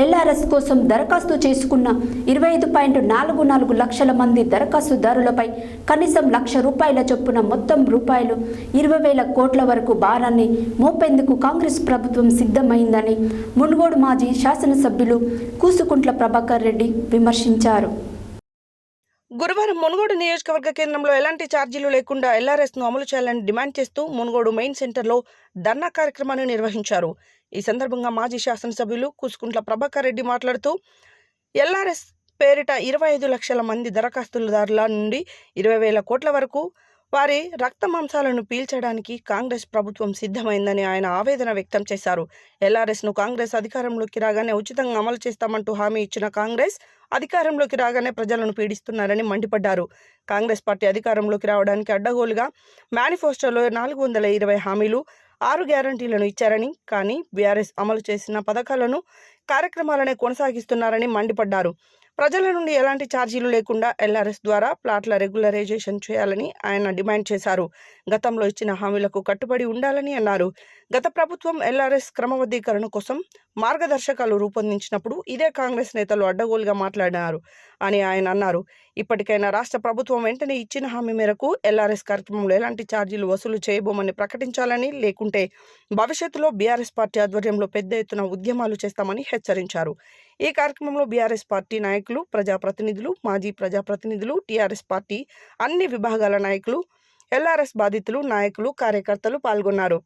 LRS కోసం దరఖాస్తు చేసుకున్న 25.44 లక్షల మంది దరఖాస్తుదారులపై కనీసం ₹1,00,000 చొప్పున మొత్తం ₹20,000 కోట్ల వరకు భారాన్ని మోపేందుకు కాంగ్రెస్ ప్రభుత్వం సిద్ధమైందని మునుగోడు మాజీ శాసనసభ్యులు కూసుకుంట్ల ప్రభాకర్ రెడ్డి విమర్శించారు. గురువారం మునుగోడు నియోజకవర్గ కేంద్రంలో ఎలాంటి ఛార్జీలు లేకుండా ఎల్ఆర్ఎస్ను అమలు చేయాలని డిమాండ్ చేస్తూ మునుగోడు మెయిన్ సెంటర్లో ధర్నా కార్యక్రమాన్ని నిర్వహించారు. ఈ సందర్భంగా మాజీ శాసనసభ్యులు కూసుకుంట్ల ప్రభాకర్ రెడ్డి మాట్లాడుతూ ఎల్ఆర్ఎస్ పేరిట 25 లక్షల మంది దరఖాస్తుదారుల నుండి 20,000 కోట్ల వరకు వారి రక్త మాంసాలను పీల్చడానికి కాంగ్రెస్ ప్రభుత్వం సిద్ధమైందని ఆయన ఆవేదన వ్యక్తం చేశారు. ఎల్ఆర్ఎస్ను కాంగ్రెస్ అధికారంలోకి రాగానే ఉచితంగా అమలు చేస్తామంటూ హామీ ఇచ్చిన కాంగ్రెస్ అధికారంలోకి రాగానే ప్రజలను పీడిస్తున్నారని మండిపడ్డారు. కాంగ్రెస్ పార్టీ అధికారంలోకి రావడానికి అడ్డగోలుగా మేనిఫెస్టోలో 420 హామీలు 6 గ్యారంటీలను ఇచ్చారని, కానీ బీఆర్ఎస్ అమలు చేసిన పథకాలను కార్యక్రమాలనే కొనసాగిస్తున్నారని మండిపడ్డారు. ప్రజల నుండి ఎలాంటి ఛార్జీలు లేకుండా ఎల్ఆర్ఎస్ ద్వారా ప్లాట్ల రెగ్యులరైజేషన్ చేయాలని ఆయన డిమాండ్ చేశారు. గతంలో ఇచ్చిన హామీలకు కట్టుబడి ఉండాలని అన్నారు. గత ప్రభుత్వం ఎల్ఆర్ఎస్ క్రమబద్ధీకరణ కోసం మార్గదర్శకాలు రూపొందించినప్పుడు ఇదే కాంగ్రెస్ నేతలు అడ్డగోలుగా మాట్లాడారు అని ఆయన అన్నారు. ఇప్పటికైనా రాష్ట్ర ప్రభుత్వం వెంటనే ఇచ్చిన హామీ మేరకు ఎల్ఆర్ఎస్ కార్యక్రమంలో ఎలాంటి ఛార్జీలు వసూలు చేయబోమని ప్రకటించాలని, లేకుంటే భవిష్యత్తులో బీఆర్ఎస్ పార్టీ ఆధ్వర్యంలో పెద్ద ఎత్తున ఉద్యమాలు చేస్తామని హెచ్చరించారు. ఈ కార్యక్రమంలో బీఆర్ఎస్ పార్టీ నాయకులు, ప్రజాప్రతినిధులు, మాజీ ప్రజాప్రతినిధులు, టీఆర్ఎస్ పార్టీ అన్ని విభాగాల నాయకులు, ఎల్ఆర్ఎస్ బాధితులు, నాయకులు, కార్యకర్తలు పాల్గొన్నారు.